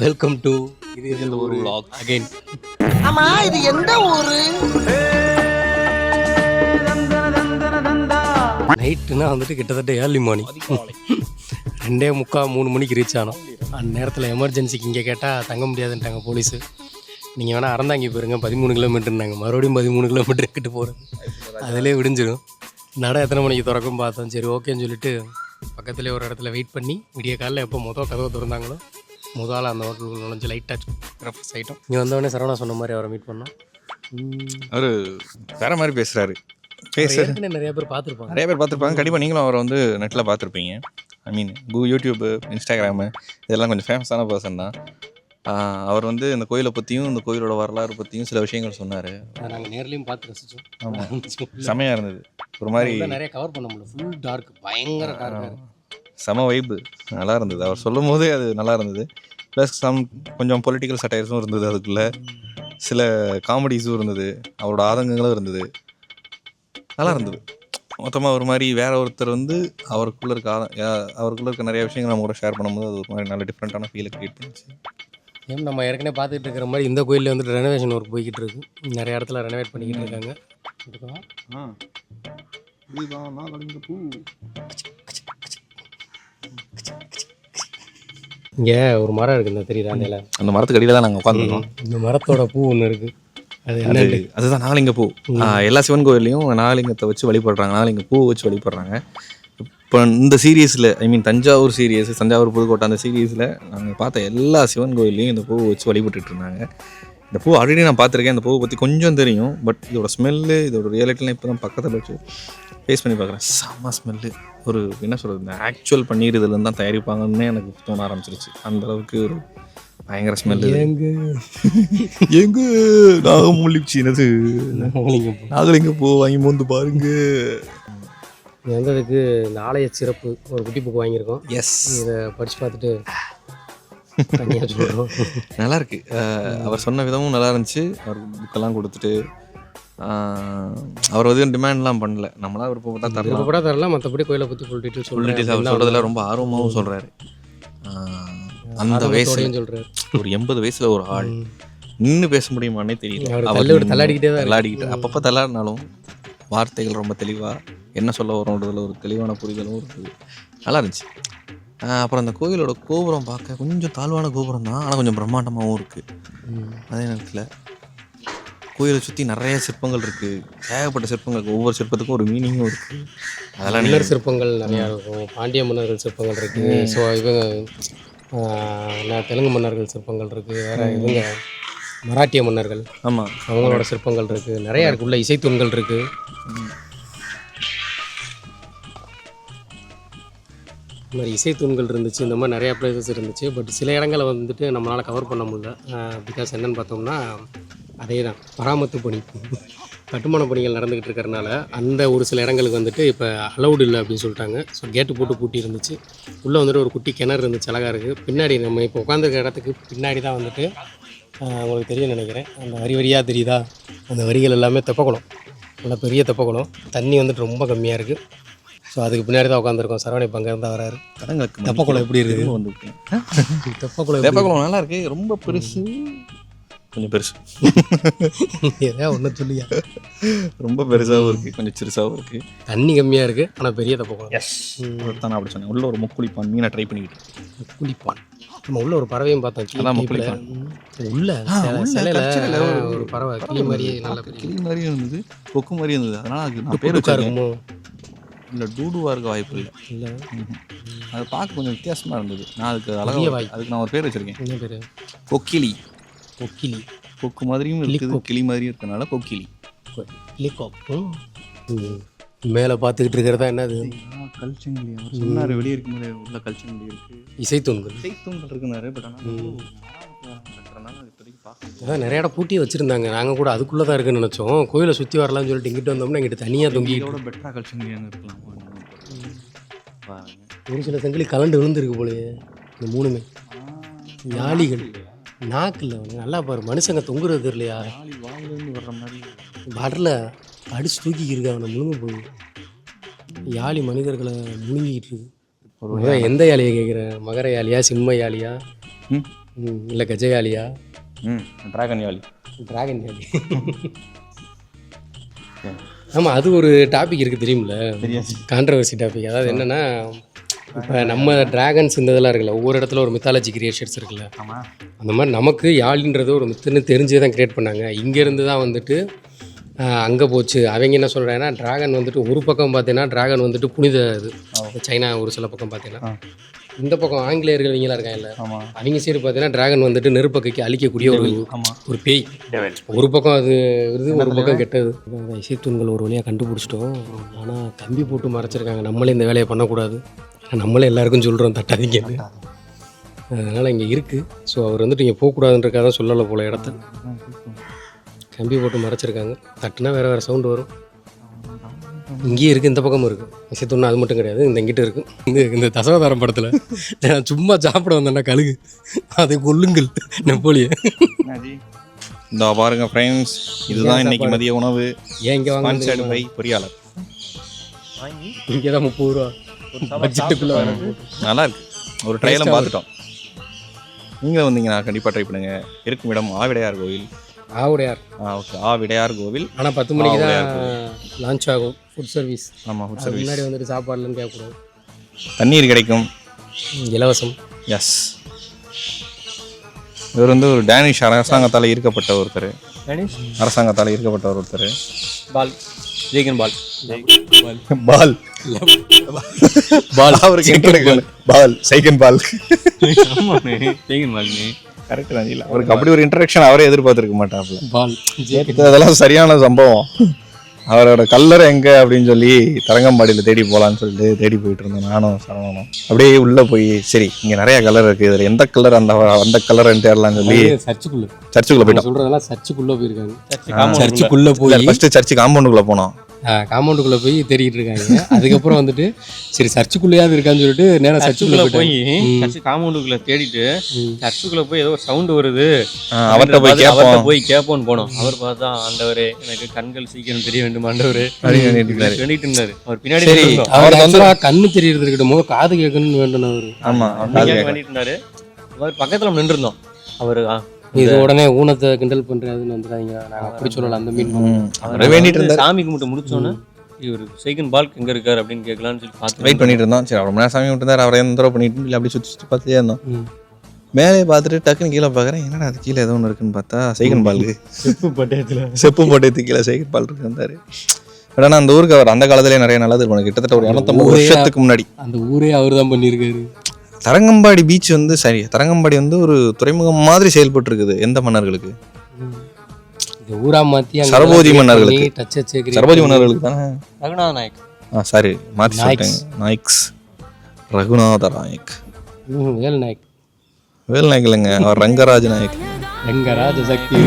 Welcome to இது ஒரு vlog again. ஆமா இது எந்த ஊரு? நைட்டுனா வந்துட்டு கிட்டத்தட்ட ஏர்லி மார்னிங் 2:45 3 மணிக்கு ரீச் ஆனோம். அந்த நேரத்தில் எமர்ஜென்சிக்கு இங்கே கேட்டால் தங்க முடியாதுன்ட்டாங்க போலீஸு. நீங்கள் வேணால் அறந்தாங்கி போயிருங்க 13 கிலோமீட்டர்னாங்க. மறுபடியும் 13 கிலோமீட்டர் கிட்ட போகிறது அதிலே விடிஞ்சிடும். நட எத்தனை மணிக்கு திறக்கும் பார்த்தோம். சரி ஓகேன்னு சொல்லிட்டு பக்கத்துலேயே ஒரு இடத்துல வெயிட் பண்ணி விடிய காலையில் எப்போ மொதல் கதவை திறந்தாங்களோ முதல்ல அந்த ஹோட்டலுக்கு நுழைஞ்சு லைட்டாக ரெஃப்ரெஷ் ஆகிட்டோம். இங்கே வந்தவொடனே சரவணா சொன்ன மாதிரி அவரை மீட் பண்ணோம். அவர் வேற மாதிரி பேசுகிறாரு. நிறைய பேர் பார்த்துருப்பாங்க. கண்டிப்பாக நீங்களும் அவரை வந்து நெட்டில் பார்த்துருப்பீங்க. ஐ மீன் யூடியூப்பு, இன்ஸ்டாகிராமு இதெல்லாம் கொஞ்சம் ஃபேமஸான பர்சன் தான். அவர் வந்து இந்த கோயிலை பற்றியும் இந்த கோயிலோட வரலாறு பற்றியும் சில விஷயங்கள் சொன்னார். நாங்கள் நேர்லையும் பார்த்து ரசித்தோம். ஆமாம், செமையாக இருந்தது. ஒரு மாதிரி நிறைய கவர் பண்ண முடியல. ஃபுல் டார்க், பயங்கர டார்க்காக, செம வைப்பு, நல்லா இருந்தது. அவர் சொல்லும் போதே அது நல்லா இருந்தது. ப்ளஸ் கொஞ்சம் பொலிட்டிக்கல் சட்டையர்ஸும் இருந்தது, அதுக்குள்ளே சில காமெடிஸும் இருந்தது, அவரோட ஆதங்கங்களும் இருந்தது. நல்லா இருந்தது. மொத்தமாக ஒரு மாதிரி வேற ஒருத்தர் வந்து அவருக்குள்ளே இருக்க நிறைய விஷயங்கள் நம்ம கூட ஷேர் பண்ணும்போது அது ஒரு மாதிரி நல்ல டிஃப்ரெண்ட்டான ஃபீலை க்ரியேட் பண்ணிச்சு. ஏன் நம்ம ஏற்கனவே பார்த்துட்டு இருக்கிற மாதிரி இந்த கோயிலில் வந்துட்டு ரெனோவேஷன் ஒர்க் போய்கிட்டு இருக்கு. நிறைய இடத்துல ரெனோவேட் பண்ணிக்கிட்டு இருக்காங்க. இங்கே ஒரு மரம் இருக்குது, இந்த தெரியுதா? அந்த அந்த மரத்துக்கு அடியில் தான் நாங்கள் உட்காந்துருக்கோம். இந்த மரத்தோட பூ ஒன்று இருக்குது, அதுதான் நாகலிங்க பூ. எல்லா சிவன் கோயில்லையும் நாகலிங்கத்தை வச்சு வழிபடுறாங்க, நாகலிங்க பூ வச்சு வழிபடுறாங்க. இப்போ இந்த சீரியஸில், ஐ மீன் தஞ்சாவூர் சீரியஸ், தஞ்சாவூர் புதுக்கோட்டை அந்த சீரியஸில் நாங்கள் பார்த்த எல்லா சிவன் கோயில்லையும் இந்த பூ வச்சு வழிபட்டுட்டு இருந்தாங்க. இந்த பூ ஆல்ரெடி நான் பார்த்துருக்கேன். இந்த பூவை பற்றி கொஞ்சம் தெரியும். பட் இதோட ஸ்மெல்லு, இதோட ரியாலிட்டிலாம் இப்போ தான் பக்கத்தில் வச்சு ஃபேஸ் பண்ணி பார்க்குறேன். செம்ம ஸ்மெல்லு. ஒரு என்ன சொல்கிறது, இந்த ஆக்சுவல் பன்னீர் இதுலேருந்து தான் தயாரிப்பாங்கன்னு எனக்கு தோண ஆரம்பிச்சிருச்சு. அந்தளவுக்கு ஒரு பயங்கர ஸ்மெல்லு. எங்க நாகமூலிச்சினது நாகலிங்க பூ வாங்கி மோந்து பாருங்க. வந்ததுக்கு இந்த ஆலய சிறப்பு ஒரு குட்டி புக்கு வாங்கியிருக்கோம். எஸ், இதை படித்து பார்த்துட்டு தனியாக சொல்கிறோம். நல்லாயிருக்கு. அவர் சொன்ன விதமும் நல்லா இருந்துச்சு. அவருக்கு புக்கெல்லாம் கொடுத்துட்டு அவர் வந்து டிமாண்ட்லாம் பண்ணல. நம்மளா விருப்பப்பட்டா தரலாம். மற்றபடி கோயிலை பற்றி ஃபுல் டீட்டெயில் அவர் சொல்கிறதுல ரொம்ப ஆர்வமாகவும் சொல்கிறாரு. அந்த வயசுல சொல்கிறார். ஒரு 80 வயசில் ஒரு ஆள் நின்று பேச முடியுமானே தெரியல. அவர் தள்ளாடிக்கிட்டே தான் தள்ளாடிக்கிட்டு அப்பப்போ தள்ளாடினாலும் வார்த்தைகள் ரொம்ப தெளிவாக என்ன சொல்ல வரோன்றதுல ஒரு தெளிவான புரிதலும் இருக்குது. நல்லா இருந்துச்சு. அப்புறம் அந்த கோயிலோட கோபுரம் பார்க்க கொஞ்சம் தாழ்வான கோபுரம் தான், ஆனால் கொஞ்சம் பிரம்மாண்டமாகவும் இருக்குது. அதே நேரத்தில் கோயிலை சுற்றி நிறைய சிற்பங்கள் இருக்குது, ஏகப்பட்ட சிற்பங்கள். ஒவ்வொரு சிற்பத்துக்கும் ஒரு மீனிங்கும் இருக்குது. அதெல்லாம் மன்னர் சிற்பங்கள் நிறையா இருக்கும். பாண்டிய மன்னர்கள் சிற்பங்கள் இருக்குது. ஸோ இவங்க தெலுங்கு மன்னர்கள் சிற்பங்கள் இருக்குது. வேறு இவங்க மராட்டிய மன்னர்கள், ஆமாம், அவங்களோட சிற்பங்கள் இருக்குது. நிறையா இருக்குது. உள்ள இசைத்தூண்கள் இருக்குது. இந்த மாதிரி இசைத்தூண்கள் இருந்துச்சு. இந்த மாதிரி நிறையா பிளேசஸ் இருந்துச்சு. பட் சில இடங்களை வந்துட்டு நம்மளால் கவர் பண்ண முடியல. பிகாஸ் என்னென்னு பார்த்தோம்னா அதே தான் பராமத்து பணி, கட்டுமான பணிகள் நடந்துக்கிட்டு இருக்கிறனால அந்த ஒரு சில இடங்களுக்கு வந்துட்டு இப்போ அலௌடு இல்லை அப்படின்னு சொல்லிட்டாங்க. ஸோ கேட்டு போட்டு பூட்டி இருந்துச்சு. உள்ளே வந்துட்டு ஒரு குட்டி கிணறு இருந்துச்சு, அழகாக இருக்குது. பின்னாடி நம்ம இப்போ உட்காந்துருக்க இடத்துக்கு பின்னாடி தான் வந்துட்டு உங்களுக்கு தெரியும் நினைக்கிறேன், அந்த வரி வரியாக தெரியுதா, அந்த வரிகள் எல்லாமே தெப்பக்குளம், நல்லா பெரிய தெப்பக்குளம். தண்ணி வந்துட்டு ரொம்ப கம்மியாக இருக்குது. ஸோ அதுக்கு பின்னாடி தான் உட்காந்துருக்கோம். சரவணை இப்போ அங்கேருந்து வராரு. தெப்பக்குளம் எப்படி இருக்குது? தெப்பக்குளம் நல்லா இருக்குது. ரொம்ப பெருசு, கொஞ்சம் பெருசு, ஏதா ஒன்றும் சொல்லியா, ரொம்ப பெருசாகவும் இருக்குது, கொஞ்சம் சிறுசாகவும் இருக்குது. தண்ணி கம்மியாக இருக்குது, ஆனால் பெரிய தெப்பக்குளம். எஸ், தான் அப்படி சொன்னேன். உள்ள ஒரு முக்குளிப்பான் மீனை ட்ரை பண்ணிக்கிட்டு. முக்குளிப்பான், நம்ம உள்ள ஒரு பறவையும் பார்த்தோம். உள்ள சிலையில ஒரு பறவை கிளி மாதிரியே, நல்ல கிளி மாதிரியும் இருந்தது, கொக்கு மாதிரியும் இருந்தது. அதனால அதுக்கு நான் பேர் வச்சிருக்கோமோ இல்லை, டூடுவாக இருக்க வாய்ப்பு இல்லை. இல்லை, அதை பார்க்க கொஞ்சம் வித்தியாசமாக இருந்தது. நான் அதுக்கு நான் ஒரு பேர் வச்சுருக்கேன். என்ன பேர்? கொக்கிளி. கொக்கிளி, கொக்கு மாதிரியும் இருக்குது, கிளி மாதிரியும் இருக்கனால கொக்கிளி. மேலே பார்த்துக்கிட்டு இருக்கிறதா என்னது? கல்ச்சங்கிலி. அவர் சொன்னார் வெளியே இருக்கும்போது உள்ள கல்ச்சங்கிலி இருக்குது, இசைத்தூண்கள் இருக்குனாரு. பட் ஆனால் அதான் நிறைய இடம் பூட்டி வச்சுருந்தாங்க. நாங்கள் கூட அதுக்குள்ளே தான் இருக்குன்னு நினச்சோம். கோயிலை சுற்றி வரலாம்னு சொல்லிட்டு இங்கிட்ட வந்தோம்னா இங்கிட்ட தனியாக தொங்கிட்டோட பெட்டராக கல்ச்சங்கிலியாக இருக்கலாம். ஒரு சில சங்கிலி கலண்டு விழுந்துருக்கு போலயே. இந்த மூணுமே யாழிகள், நாக்கில் நல்லா பாரு, மனுஷங்க தொங்குறது இல்லையா, வாயிலிருந்து வர்ற மாதிரி வரல, அடிச்சு தூக்கிக்கிருக்கு அவனை முழுங்க போய். யாழி மனிதர்களை முழுங்கிக்கிட்டு இருக்கு. எந்த யாழியை கேட்குறேன்? மகர யாழியா, சிம்ம யாழியா, ம் இல்லை கஜ யாழியா? டிராகன் யாழி. டிராகன் யாழி. ஆமாம், அது ஒரு டாபிக் இருக்குது தெரியுமில்ல, கான்ட்ரவர்சி டாபிக். அதாவது என்னென்னா, இப்போ நம்ம டிராகன்ஸ் இந்த இதெல்லாம் இருக்குல்ல, ஒவ்வொரு இடத்துல ஒரு மித்தாலஜி கிரியேஷன்ஸ் இருக்குல்ல, அந்த மாதிரி நமக்கு யாழின்றது ஒரு மித்துன்னு தெரிஞ்சே தான் கிரியேட் பண்ணாங்க. இங்கேருந்து தான் வந்துட்டு அங்கே போச்சு. அவங்க என்ன சொல்கிறாங்கன்னா, டிராகன் வந்துட்டு ஒரு பக்கம் பார்த்தீங்கன்னா டிராகன் வந்துட்டு புனித இது, சைனா ஒரு சில பக்கம் பார்த்தீங்கன்னா, இந்த பக்கம் ஆங்கிலேயர்கள் இவங்களாம் இருக்காங்கல்ல, அவங்க சைடு பார்த்தீங்கன்னா டிராகன் வந்துட்டு நெருப்பக்கைக்கு அழிக்கக்கூடிய ஒரு பேய். ஒரு பக்கம் அது வருது, ஒரு பக்கம் கெட்டது. இசைத்தூண்கள் ஒரு வழியாக கண்டுபிடிச்சிட்டோம். ஆனால் கம்பி போட்டு மறைச்சிருக்காங்க. நம்மளே இந்த வேலையை பண்ணக்கூடாது, நம்மளே எல்லாருக்கும் சொல்கிறோம் தட்டாதீங்கன்னு. அதனால் இங்கே இருக்குது. ஸோ அவர் வந்துட்டு இங்கே போகக்கூடாதுன்றக்காக தான் சொல்லலை போல் இடத்த. கம்பி போட்டு மறைச்சிருக்காங்க. தட்டுனா வேறு வேறு சவுண்டு வரும். இங்கேயும் இருக்குது, இந்த பக்கமும் இருக்குது. இசைத்தூண் அது மட்டும் கிடையாது, இந்த இங்கிட்ட இருக்குது. இந்த தசவதாரம் படத்தில் நான் சும்மா சாப்பிட வந்தேன்னா கழுகு, அதை கொல்லுங்கள் நெப்போலியன். இந்த பாருங்க ஃப்ரெண்ட்ஸ், இதுதான் இன்னைக்கு மதிய உணவு. ஏன் இங்கே ஸ்பான்சர்டு பை பொரியாளர். இங்கே தான் 30 ரூபா பட்ஜெட்டுக்குள்ளே வரும். நல்லா இருக்கு. ஒரு ட்ரையலும் பார்த்துட்டோம். நீங்களும் வந்தீங்கன்னா கண்டிப்பாக ட்ரை பண்ணுங்க. இருக்கும் இடம் ஆவிடையார் கோவில். ஆவுடையார். ஓகே, ஆவிடையார் கோவில். ஆனால் 10 மணிக்கு தான் லான்ச் ஆகும் ஃபுட் சர்வீஸ். ஆமாம், ஃபுட் சர்வீஸ். முன்னாடி வந்துட்டு சாப்பாடுலன்னு கேட்கக்கூடாது. தண்ணீர் கிடைக்கும், இலவசம். எஸ். இவர் வந்து ஒரு டேனிஷ் அரசாங்கத்தால் ஈர்க்கப்பட்ட ஒருத்தர். அரசாங்கத்தால் ஈர்க்கப்பட்ட ஒருத்தர். பால் ஜெய்கன் பால் பால் பால் அவருக்கு பால் சைக்கன் பால். கரெக்ட் தான். இல்லை, அவருக்கு அப்படி ஒரு இன்ட்ரடக்ஷன் அவரே எதிர்பார்த்துருக்க மாட்டாப்புல. பால் அதெல்லாம் சரியான சம்பவம். அவரோட கல்லறை எங்கே அப்படின்னு சொல்லி தரங்கம்பாடியில் தேடி போகலான்னு சொல்லிட்டு தேடி போயிட்டு இருந்தோம் நானும் சரவணனும். அப்படியே உள்ளே போய் சரி இங்கே நிறைய கலர் இருக்குது, இதில் எந்த கலர் அந்த கலர்ன்னு தேடலான்னு சொல்லி சர்ச்சுக்குள்ளே போயிட்டோம். சொல்கிறதெல்லாம் சர்ச்சுக்குள்ளே போயிருக்காங்க. சர்ச்சுக்குள்ளே போய் ஃபஸ்ட்டு சர்ச்சு காம்பவுண்டுக்குள்ளே போனோம். காம்பவுண்டுக்குள்ளே போய் தேடிட்டு இருக்காங்க. அதுக்கப்புறம் வந்துட்டு சரி சர்ச்சுக்குள்ளேயாவது இருக்கான்னு சொல்லிட்டு நேரம் சர்ச்சுக்குள்ளே போய் சர்ச்சு காம்பவுண்டுக்குள்ளே தேடிட்டு சர்ச்சுக்குள்ளே போய் ஏதோ சவுண்டு வருது, அவர்கிட்ட போய் கேட்போன்னு போனோம். அவர் பார்த்தா, ஆண்டவரே எனக்கு கண்கள் சீக்கிரம் தெரிய வேண்டும் ஆண்டவரே வேண்டிட்டு இருந்தாரு. அவர் பின்னாடி கண்ணு தெரியறது இருக்கட்டும், காது கேட்கணும்னு வேண்டும். அவரு வேண்டிட்டு இருந்தாரு. அவர் பக்கத்தில் நின்று இருந்தோம். அவர் இது உடனே ஊனத்தை கிண்டல் பண்றதுன்னு வந்துடாதீங்க, நாங்கள் அப்படி சொல்லலாம். அந்த மீன் வேண்டிட்டு இருந்தாரு. சாமி கும்பிட்டு முடிச்சோன்னே இவர் சைக்கன் பால்க் எங்கே இருக்காரு அப்படின்னு கேட்கலான்னு சொல்லி பார்த்து வெயிட் பண்ணிட்டு இருந்தோம். சரி, ரொம்ப நேரம் சாமி கும்பிட்டு இருந்தார். அவரை எந்த தடவை பண்ணிட்டு இல்லை, அப்படி சுற்றி பார்த்துட்டே இருந்தோம். மேலே பார்த்துட்டு டக்குன்னு கீழே பார்க்குறேன், என்னடா அது கீழே ஏதோ ஒன்று இருக்குன்னு பார்த்தா சைக்கன் பால். செப்பு பட்டயத்துக்கு கீழே சைக்கன் பால் இருக்கு இருந்தாரு. பட் ஆனால் அந்த ஊருக்கு அவர் அந்த காலத்திலே நிறைய நல்லது பண்ணு. கிட்டத்தட்ட ஒரு 250 வருஷத்துக்கு முன்னாடி அந்த ஊரே அவர் தான் பண்ணியிருக்காரு. தரங்கம்பாடி பீச் வந்து சரி, தரங்கம்பாடி வந்து ஒரு துறைமுகம் மாதிரி செயல்பட்டு இருக்குது. எந்த மன்னர்களுக்கு? ஊரா மாத்தி சரபோஜி மன்னர்களுக்கு. சரபோஜி மன்னர்களுக்கு தானே. ரகுநாத நாயக். சாரி, மாற்றி சொல்லிட்டேங்க. நாயக்ஸ், ரகுநாத நாயக். வேல் நாயக். வேல் நாயக் இல்லைங்க, அவர் ரங்கராஜ நாயக். ரங்கராஜ சக்தி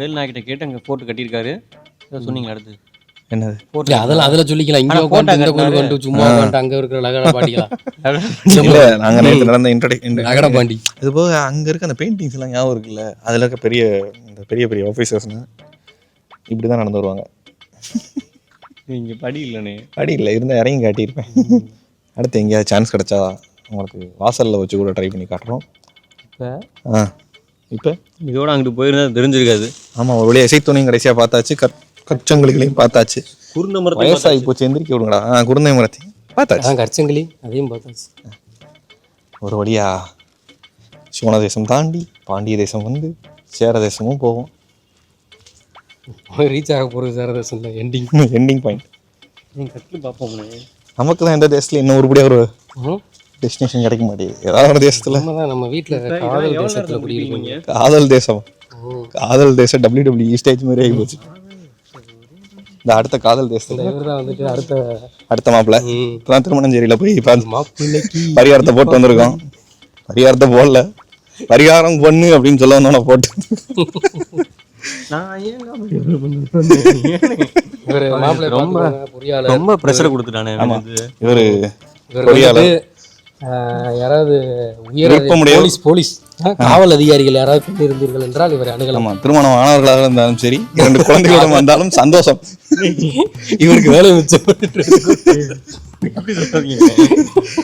வேல் நாயக்கிட்ட கேட்டு அங்கே போட்டு கட்டியிருக்காரு. சொன்னீங்க அடுத்து என்னது? அதெல்லாம் அதில் சொல்லிக்கலாம். இங்கே உட்காந்து இந்த கோயில் கொண்டு சும்மா உட்காந்து அங்கே இருக்கிற லகட பாண்டிக்கலாம். இல்லை, நாங்கள் நேற்று நடந்த லகட பாண்டி. இது போக அங்கே இருக்க அந்த பெயிண்டிங்ஸ் எல்லாம் ஞாபகம் இருக்குல்ல, அதில் இருக்க பெரிய பெரிய ஆஃபீஸர்ஸ்னு இப்படி தான் நடந்து வருவாங்க. நீங்கள் படி இல்லைண்ணே. படி இல்லை, இருந்தால் இறங்கி காட்டியிருப்பேன். அடுத்து எங்கேயாவது சான்ஸ் கிடச்சா உங்களுக்கு வாசலில் வச்சு கூட ட்ரை பண்ணி காட்டுறோம். இப்போ இதோட அங்கிட்டு போயிருந்தா தெரிஞ்சிருக்காது. ஆமாம், ஒரு வழியாக இசைத்துணையும் கடைசியாக பார்த்தாச்சு. கச்சங்களிகளையும் பார்த்தாச்சு. குருந்த மரத்தை வயசாகி போச்சு, எந்திரிக்க விடுங்கடா. குருந்தை மரத்தையும் பார்த்தாச்சு. கச்சங்களி அதையும் பார்த்தாச்சு. ஒரு வழியா சோழ தேசம் தாண்டி பாண்டிய தேசம் வந்து சேர தேசமும் போவோம். ரீச் ஆக போகிறது சேர தேசம் தான். எண்டிங் பாயிண்ட் கற்று பார்ப்போம். நமக்கு தான் எந்த தேசத்தில் இன்னும் ஒருபடியாக ஒரு டெஸ்டினேஷன் கிடைக்க மாட்டேங்குது. ஏதாவது ஒரு தேசத்தில் நம்ம வீட்டில் காதல் தேசத்தில் குடியிருக்கீங்க. காதல் தேசம், காதல் தேசம் WWE ஸ்டேஜ் மாதிரி ஆகி போச்சு. இந்த அடுத்த காதல் தேசத்தில் வந்துட்டு அடுத்த மாப்பிள்ளை இப்போதான் திருமணஞ்சேரியில் போய் பரிகாரத்தை போட்டு வந்திருக்கோம். பரிகாரத்தை போடல, பரிகாரம் பொண்ணு அப்படின்னு சொல்ல வந்தோம். போட்டு ரொம்ப ப்ரெஷர் கொடுத்துட்டானே. இவரு பொறியாளர். யாராவது உயர் போலீஸ் காவல் அதிகாரிகள் யாராவது கொண்டிருந்தீர்கள் என்றால் இவரை அணுகலாம். திருமணம் ஆனவர்களாக இருந்தாலும் சரி, 2 குழந்தைகளுடன் வந்தாலும் சந்தோஷம். இவருக்கு வேலை மிச்சம். அப்படி சொல்லாதீங்க.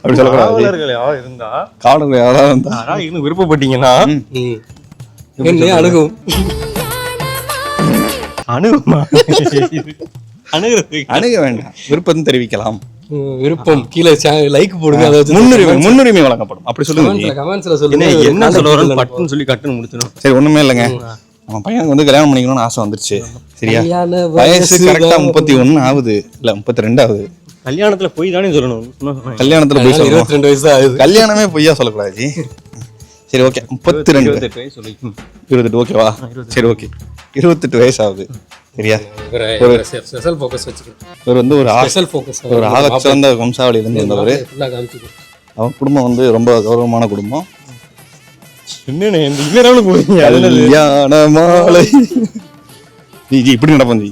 அப்படி சொல்லக்கூடாது. காவலர்கள் யாரும் இருந்தா காவலர்கள் யாராவது இருந்தா யாராவது இன்னும் விருப்பப்பட்டீங்கன்னா என்ன அணுகும் அணுகுமா அணுகிறது அணுக வேண்டாம், விருப்பம் தெரிவிக்கலாம். விருப்பம் கீழே லைக் போடுங்க. அதாவது முன்னுரிமை வழங்கப்படும். அப்படி சொல்லுங்க. கமெண்ட்ஸ்ல சொல்லுங்க என்ன சொல்ல வரோன்னு பட்டுன்னு சொல்லி கட்டுன்னு முடிச்சிடும். சரி, ஒண்ணுமே இல்லைங்க. நம்ம பையனுக்கு வந்து கல்யாணம் பண்ணிக்கணும்னு ஆசை வந்துருச்சு. சரியா? வயசு கரெக்டா 31 ஆகுது, இல்ல 32 ஆகுது. கல்யாணத்துல போய் தானே சொல்லணும். கல்யாணத்துல போய் சொல்லணும். 22 வயசு தான் ஆகுது. கல்யாணமே பொய்யா சொல்லக்கூடாது ஜி. சரி, ஓகே. 32 28 வயசு சொல்லி 28 ஓகேவா? சரி, ஓகே. 28 வயசு ஆகுது. சரியா? ஸ்பெஷல் ஃபோக்கஸ் வச்சுக்கோ. இவர் வந்து ஒரு ஸ்பெஷல் ஃபோக்கஸ் ஒரு ஆகச்சிறந்த வம்சாவளியிலிருந்து வந்தவர். ஃபுல்லா காமிச்சுக்கோ. அவன் குடும்பம் வந்து ரொம்ப கௌரவமான குடும்பம். என்னன்னு இந்த இன்னொரு போறீங்க. கல்யாண மாலை ஜி இப்படி நடப்போம் ஜி.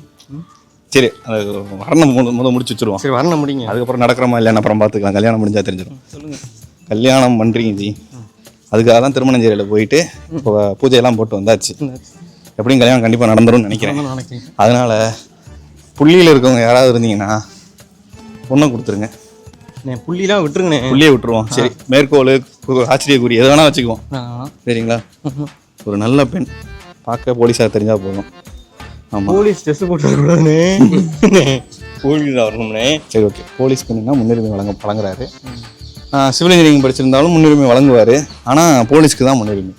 சரி, அது வரணம் முடிச்சு வச்சிருவோம். சரி, வரணம் முடிங்க. அதுக்கப்புறம் நடக்கிறமா இல்லைன்னு அப்புறம் பார்த்துக்கலாம். கல்யாணம் முடிஞ்சா தெரிஞ்சிடும். சொல்லுங்க. கல்யாணம் பண்ணுறீங்க ஜி. அதுக்காக தான் திருமணஞ்சேரியில் போயிட்டு இப்போ பூஜையெல்லாம் போட்டு வந்தாச்சு. எப்படியும் கல்யாணம் கண்டிப்பாக நடந்துரும்னு நினைக்கிறேன். அதனால புள்ளியில் இருக்கவங்க யாராவது இருந்தீங்கன்னா பொண்ணை கொடுத்துருங்க. புள்ளிலாம் விட்டுருங்கண்ணே. புள்ளியை விட்டுருவோம். சரி, மேற்கோள், ஆச்சரியக்குறி எது வேணா வச்சுக்குவோம். சரிங்களா? ஒரு நல்ல பெண் பார்க்க போலீஸாக தெரிஞ்சா போதும். ஆமாம், போலீஸ் ட்ரெஸ் போட்டு வரக்கூடாதுண்ணே. போலீஸ் வரணும்னே. சரி, ஓகே. போலீஸ் பெண்ணுன்னா முன்னுரிமை வழங்குறாரு. சிவில் இன்ஜினியரிங் படிச்சிருந்தாலும் முன்னுரிமை வழங்குவார். ஆனால் போலீஸ்க்கு தான் முன்னுரிமை.